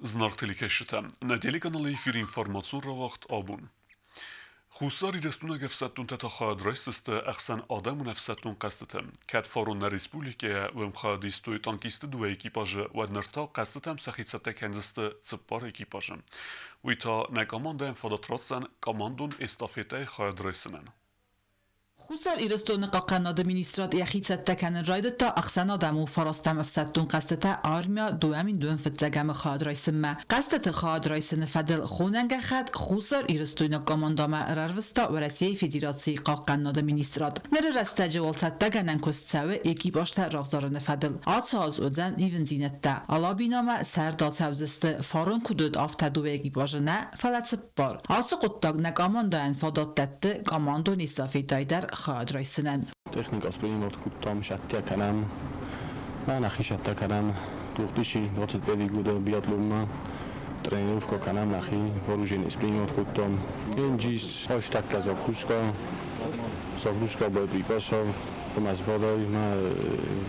Znarktelikeshite, nedeli kanalı bir informasyon ravakt abun. Xusari destuna gefsettun teta xadraysiste axsan adam nefsettun qastetem. Kat farun respublikaya ve mxadistoy tankisti dua ekipajı ve nırta qastetem saxitsete kendiste tsıppar ekipajı. Vita ne komanda enfadatratsan komandun estafetay xadraysinen. خسر ایرستون قناد مینیسترات یخیت تکن راید تا اخسنا دمو فراستم افسدتون قصدت آرمیا دوامین دون فتزگم خاد رایسم قصدت خاد رایسن فدل خوننگ خد خسر ایرستون قماندام رروستا و رسیه فدراسی قناد مینیسترات نر رستج ولست تگنن کست سوه یکی باشت رافزارن فدل آتساز ودن ایون زینت تا علا بینام سر دا سوزست فارون کدود آفتدو یکی باشه نه فلت بار آتس قطاق نگامان انفادات دت قماندو نیستافی دایدر خواهد رایسنن تکنیک از بریم وقت کتام شتی کنم من اخی شتی کنم دوختیشی وقت بدی گوده بیاد لوم ترینوف کو کنم اخی وروجین اسپرینگ وقت کتام این جیس هاش تک از زاگروسکا باید بیپاساو از بالای ما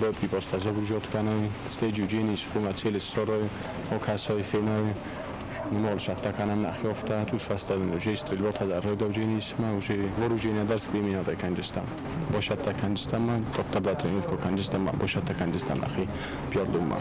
باید بیپاست از زاگروجات کنم استیجی جینیس خوم سیل سرای و کسای فینای نمال شفته کنم نخیافته توش فستاد جیست الوات در رای دو جینیس من وجه وروجینه درس بیمینه دا کنجستم باشد تا کنجستم من دکتر دا ترینوف کو کنجستم من باشد تا کنجستم نخی بیادلوم من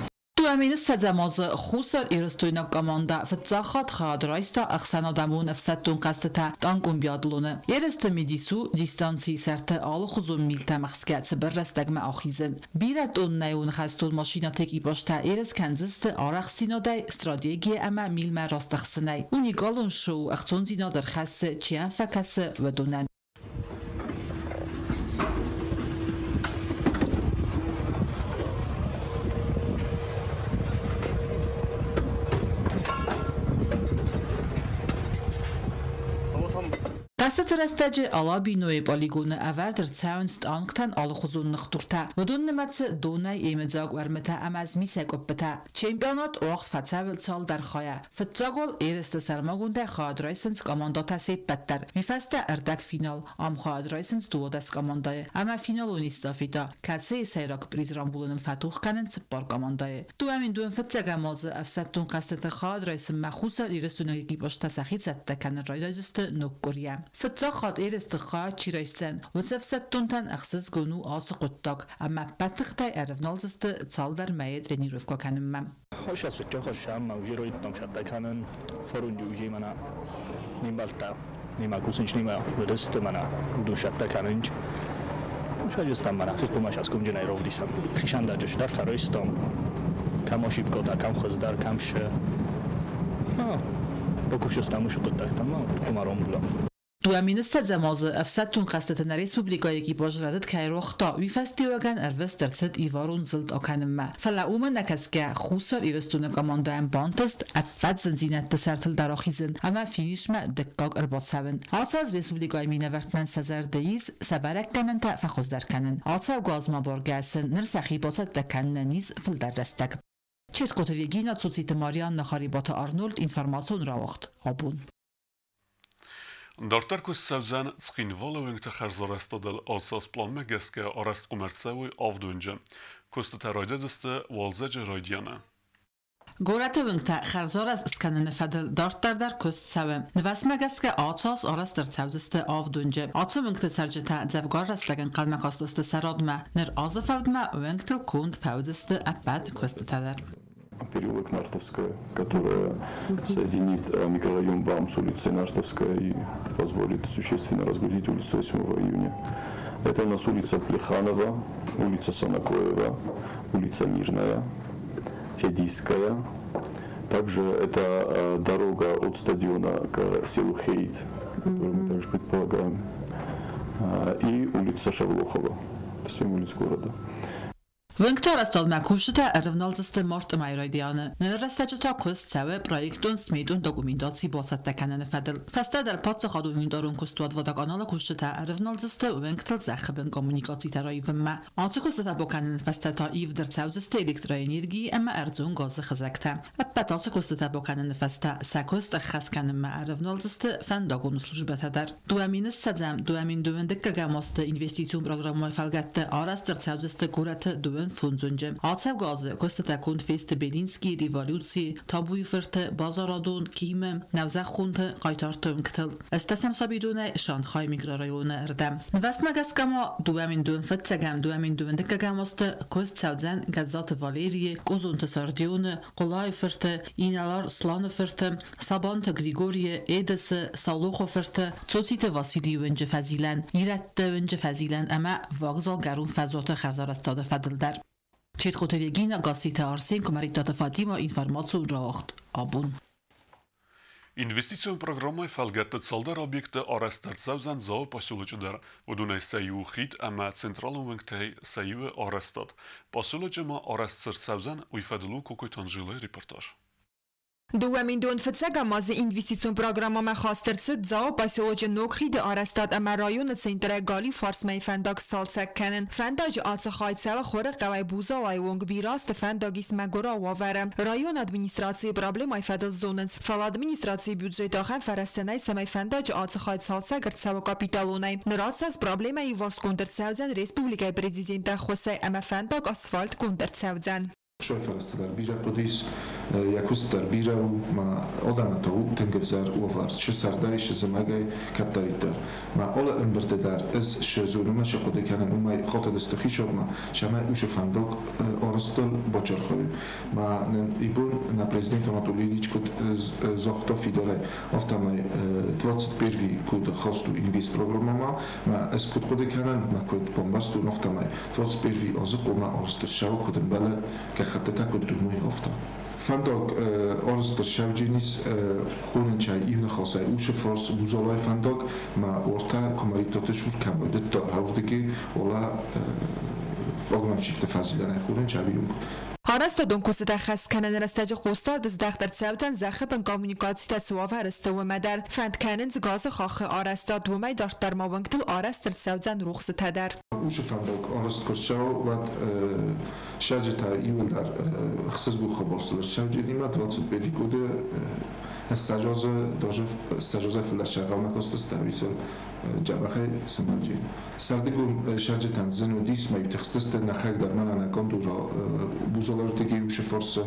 تو امین سزماز خسر ایرستوینا کاماندا فتزاخات خاد رایستا اخسنا دمون افسدتون قصدتا دانگون بیادلونه یرست میدیسو دیستانسی سرت آل خزون میلتا مخسکت سبر رستگم آخیزن بیرد اون نیون خستون ماشینا تکی باشتا ایرس کنزست آرخ سینا دای استراتیجی اما میل راستخسنای اونی گالون شو اختون زینا در خسته چیان فکس و دونن قصد رستج آلا بینوی بالیگون اول در تاونست آنکتن آل خزون نختورتا و دون نمت دونای ایمزاگ ورمتا ام از میسک اپتا چمپیونات وقت فتاول سال در خوایا فتاگل ایرست سرماگونده خواهد رایسنس کامانداتا سیب بدتر میفسته اردک فینال ام خواهد رایسنس دو دست کاماندای اما فینال و نیستافیدا کسی سیراک بریز رامبولن الفتوخ کنن سپار کاماندای دو امین دون فتاگ ماز افسدتون قصد خواهد رایسن مخصوصا ایرستون یکی باشتا سخیت ست کنن رایدازست نوکوریم فتزاخات ایرست خواهد چی رایستن و سفستون تن اخصص گونو آس قطاق اما بطختای ارفنالزست سال در ماید رنی رفکا کنم من خوش از فتجا خوش هم موجی روی تام شده کنن فرون جوجی منا نیم بالتا نیم کوسنج نیم ودست منا دو شده کننج شاید استم منا خیلی کمش از کم جنای رو دیسم خیشان در جش در ترایستم کماشی بکودا کم خوز در کمش بکوشستم وشو قطعتم کمارم بلا دو امین سزماز افسدتون قصدت نریسپوبلیکا یکی باجردت که روختا ویفستی وگن اروست درصد ایوارون زلد آکنم ما فلا نکس که خوصر ایرستون کاماندا ام بانتست افد زنزینت سرتل دراخیزن اما فینیش ما دقاق ارباط سون آتا از ریسپوبلیکای مینورتنن سزر دیز سبرک کنن تا فخوز در کنن آتا و گازما بارگسن نرسخی باسد دکنن نیز فل در رستگ چیت قطریگی ناتسوسیت ماریان نخاری بات آرنولد اینفرماسون را وقت آبون در ترکوس سوزن سخینوالا ونگت خرزار استادل آساس پلان مگس که آرست قمرتسوی آفدونجه کست ترایده دسته والزج رایدیانه گورت ونگت خرزار از اسکنن فدل دارت در کست سوم نوست مگس که آساس آرست در سوزست آفدونجه آتا ونگت سرجتا زفگار رستگن قلمک آستست سرادمه نر آز فودمه ونگتل کند فودست ابد کست تدر Переулок Нартовская, которая соединит микрорайон БАМ с улицей Нартовская и позволит существенно разгрузить улицу 8 июня. Это у нас улица Плеханова, улица Санакоева, улица Мирная, Эдийская. Также это дорога от стадиона к селу Хейт, которую мы также предполагаем, и улица Шавлохова, 7 улиц города. ونگتار استاد مکوشته ارفنالزست مارت مایرایدیانه نرستج تا کست سوه پرایکتون سمیدون دوگومینداسی باسد تکنن فدل فسته در پاتس خادومیندارون کستواد و داگانال کشته ارفنالزست ونگتل زخبن کمونیکاسی ترایی ومه آنچه کسته تا بکنن فسته تا ایو در سوزست الکترانیرگی اما ارزون گاز خزکته اپت آنچه کسته تا بکنن فسته سکست خس کنن ما ارفنالزست فن داگون سلوجبت در دو امین سدم دو امین دوندک گماست اینوستیتیون پروگرام فلگت آرست در سوزست گورت دو Alen Funzunje. Alsev gazı Kostatakund Feste Belinski Revolucji Tabuy Fırtı Bazaradun Kime Nevzak Khunte Qaytartım Kıtıl. Estesem sabidune Şanxay mikrorayonu erdem. Vestmagaskama duamin dön fıtsagam duamin dön dekagamosta Kost Savzen Gazat Valeriye Kozunta Sardione Kolay Fırtı İnalar Slanı Fırtı Sabanta Grigoriye Edesi Saloxo Fırtı Tsotite Vasili önce fazilen İrette önce fazilen ama vagzal garun fazota xarzar استاد فضل در چیت خوتریگین گاسیت آرسین کمریتات فاطیما informaciju راخت آبون Инвестицион программай фалгатта цалдар объекта арастар савзан зао посёлочудар удунай саю хит ама централон венктей саю арастат посёлочума арастсар савзан уйфадылу кокойтанжилы репортаж دوامین دون فتسگا ماز اینوستیسیون پروگرام ما خواسترد زاو پاسیوج نوکری د آرستاد اما رایون سنتر گالی فارس می فنداگ سالسک کنن فنداج آتس خواهد سوا خورق قوی بوزا و ایونگ بیراست فنداگیس مگورا وارم رایون ادمینستراسی پرابلم ای فدل زوننس فال ادمینستراسی بیودجت آخر فرستنای سمی فنداج آتس خواهد سالسک سوا کاپیتالونای نراساس پرابلم ای وارس کندر سوزن ریسپوبلیکای پرزیدنت خوسه اما فنداگ اسفالت کندر سوزن شوي فرستدار بيرا قديس يكوستر بيرا وما أدمته تنجفزار وفار شسرداي شزماجي كتريتر ما أول إمبرتدار إز شزونه ما شقده كانن وما خاطر دستخيشوا ما شما وش فندق أرسطل بچر خوي ما يبون نا بريزيدنت أناتوليديش كود زاختا في داره أفتماي 21 كود خاصو إنفيست برنامه ما إز كود قده كانن ما كود بومباستو نفتماي 21 أزق وما أرسطل شاو كودن بله خطه تکود دوموی افتا فندق آرست شوجینیس خونن چای ایون خاصه اوش فارس بوزالای فندق ما ورتا کماریتات شور کم بوده تا هوردگی ولا باگمان شیفت فضیلانه خونن چای بیون Arastadon kusita xas kanen rastaji qostar des daxtar tsavtan zaxban kommunikatsiya tsuava rastawa madar fand kanen zgaz xax arastad wumay dartar mawangtil arastar tsavtan ruxs tadar ush fandok arast korshaw wat shajita iwlar xsas bu khabarslar shajini ma 20 bevikode استجازه داجه استجازه فلش قام کوست استویسل جبهه سماجی سردگم شرج تنزن و دیس ما یتخست نخک در من انا کم دورا بوزالار دیگه وش فرس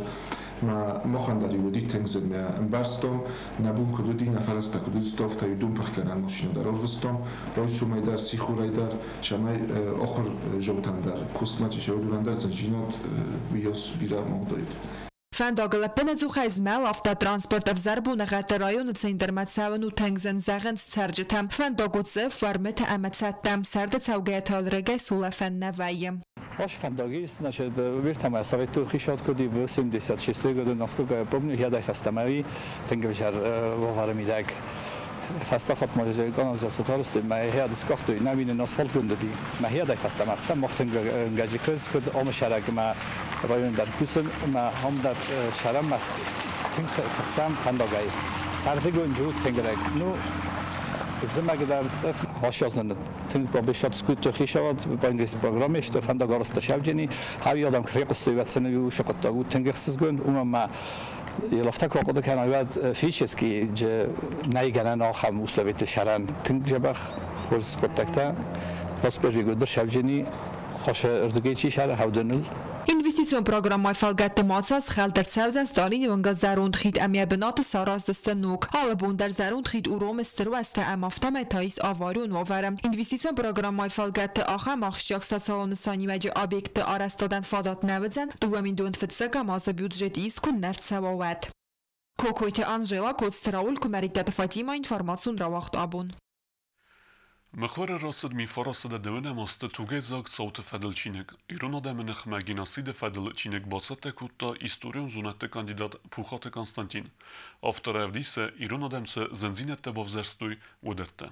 ما خوانداری ودی تنزن ما برستم نبود کدودی نفر است کدود استاف تا یدوم پرکنن ماشین در آروستم رئیس می در سیخورای در شمای آخر جوتن در کوسماچی شو دوران در زنجینات بیاس بیرا مودید فنداغل پنزوخ از مال افتا ترانسپورت افزربون غت رایون سندر متساون و تنگزن زغن سرجتم فنداغوتس فرمت امتساتم سرد تاوگیت رگه سولفن نوایم باش فنداگی است نشد ویرتم از سویت ترکی شاد کردی و سیم دیسات شسته گذر نسکو که پرمون هیادای فستمایی تنگوشر وفر میدک فستا خب ماجرای کانالیزاسیون است ما هیاد اسکاخت نمینه ناسفالت گندی ما هیادای فستم است ما تنگ گاجیکرز کد آم شرک ما رایون در کوسن ما هم در شرم است تنگ تقسیم فنداگی سردگو اینجور تنگرک نو زمانی در صف هاشیازند تنگ با بیشتر سکوت خیشاد با انگلیسی پروگرامش تو فنداگار است شبجنی هر آدم که فیق استویت سنگو شقت داغو تنگ خصیص گند اون ما یلافتک وقتی که نوید فیشست که ج نیگنن آخر مسلویت شرن تنگ جبخ خورس قطعتا واسه بریگو در شبجنی هاش اردگی چی شهر هودنل Investition programmai falgatte matsas khal der 1000 stalin ungal zarund khit amia benat saraz destanuk hala bun der zarund khit urom strwasta amafta metais avarun wavarem investition programmai falgatte akha machshak salon sanimaji obyekt arastadan fadat navzen duamin dont fitsaga masa budget is kun nertsavovat kokoite Angela Kotstraul kumaritat Fatima information rawacht abun مخور راست می فرستاده دوونه ماست توگه زاگ صوت فدل چینک ایران آدم نخمگی نصید فدل چینک باست تکوتا ایستوریون زونت کاندیدات پوخات کنستانتین افتر افدیسه ایران آدم سه زنزینت تبافزرستوی ودته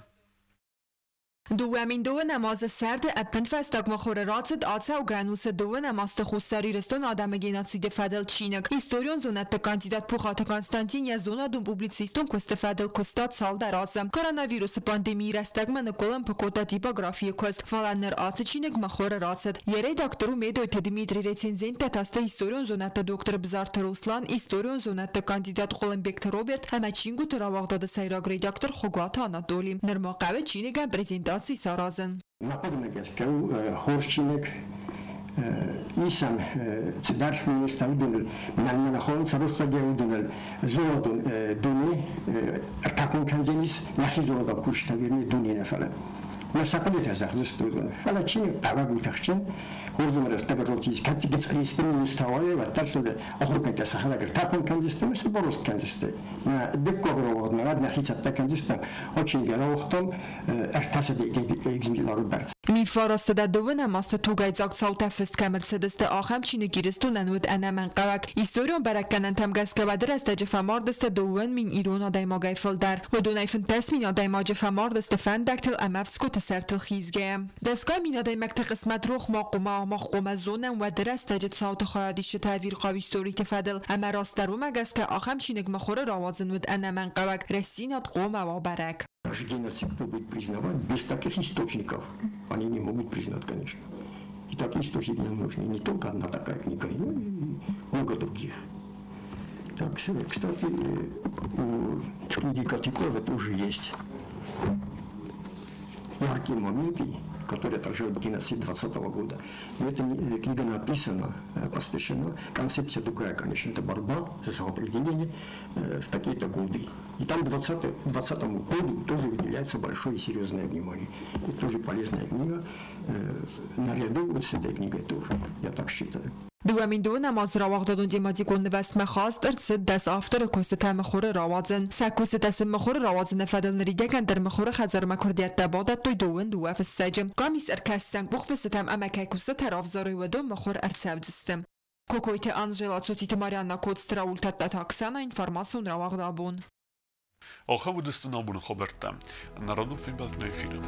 دوامین دو نماز سرد اپن فستاگ مخور راتد آتا و گانوس دو نماز خوستاری رستون آدم گیناتسید فدل چینک هیستوریون زونت کاندیدات پوخات کنستانتین یا زونا دوم پوبلیسیستون کست فدل کستات سال درازم کوروناویروس پاندمی رستگ من کلم پکوتا تیپوگرافی کست فلانر آت چینک مخور راتد یه دکترو میدویت دیمیتری رتنزین تاسته هیستوریون زونت دکتر بزارت روسلان هیستوریون زونت کاندیدات قولنبک روبرت همه چینگو تراواغداد سیراگ ریداکتر خوگات آناتولی نرماقوه چینگم پرزنتاسی سارازن نقد نگشت که خورشینک ისამ ცდარშმინის თავდუნელ ნანმანახონ საროსაგეუდუნელ ზოლოდუნ დუნი რთაკუნქანზენის ნახიზოლოდა ქუშტაგერნი დუნინაფალა მასაკდეთ აზახზსტუდუნ ფალა ჩინი პავაგუთახჩენ ხურზუმერას დაგროთის კაციგიწრისტიმ უსთავე ვატარსოდე ახრუკენტა სახალაგერ რთაკუნქანზისტემ სბოროსტკანზისტე დეკოგროვოდნა ნახიცატა კანზისტა ოჩინგეროხტომ ერთასადი ეგზიმილარუდარს میفرستاده دوون اماست توگای زاکساوت فست کمرسدس ده آخم چینه گیرستون انود انمن قوک ایستوریون برکنن تمگس که بدر است جفمار دست دوون من ایرون آدای ماگای فلدر و دونای فنتس من آدای ما جفمار دست فندکتل امفسکو تسرتل خیزگه دستگاه من آدای مکت قسمت روخ ماقوما زونن و در است جت ساوت خیادیش تعویر قوی ستوری تفدل اما راست درو مگس که آخم چینه مخور راوازن ود انمن قوک رسینات قوم و برک Геноцид будет признавать без таких источников. Они не могут признать, конечно. И такие источники нам нужны. Не только одна такая книга, но и много других. Так, кстати, у книги Котикова тоже есть яркие моменты, которые отражают геноцид 20-го года. Но эта книга написана, посвящена концепции другая, конечно, это борьба за самоопределение в такие-то годы. И там к 20-му году тоже выделяется большое и серьезное внимание. Это тоже полезная книга, наряду вот с этой книгой тоже, я так считаю. دوامین دو نماز راواق دادون دیمادی گون وست مخواست ارتسد دست آفتر کوسته مخور راوازن سکوسته دست مخور راوازن فدل نریدگن در مخور خزر مکردیت دبادت دوی دوون دو وف السجم قامیس ارکستن بخ فستم امکای کوسته طرف زاروی و دو مخور ارتساب دستم کوکویت انجلا صوتیت ماریانا کودسترا ولتت تاکسانا інформацію راواق دابون آخه و دستنا بون خبرتم نرادو فیلم بلد میفیلم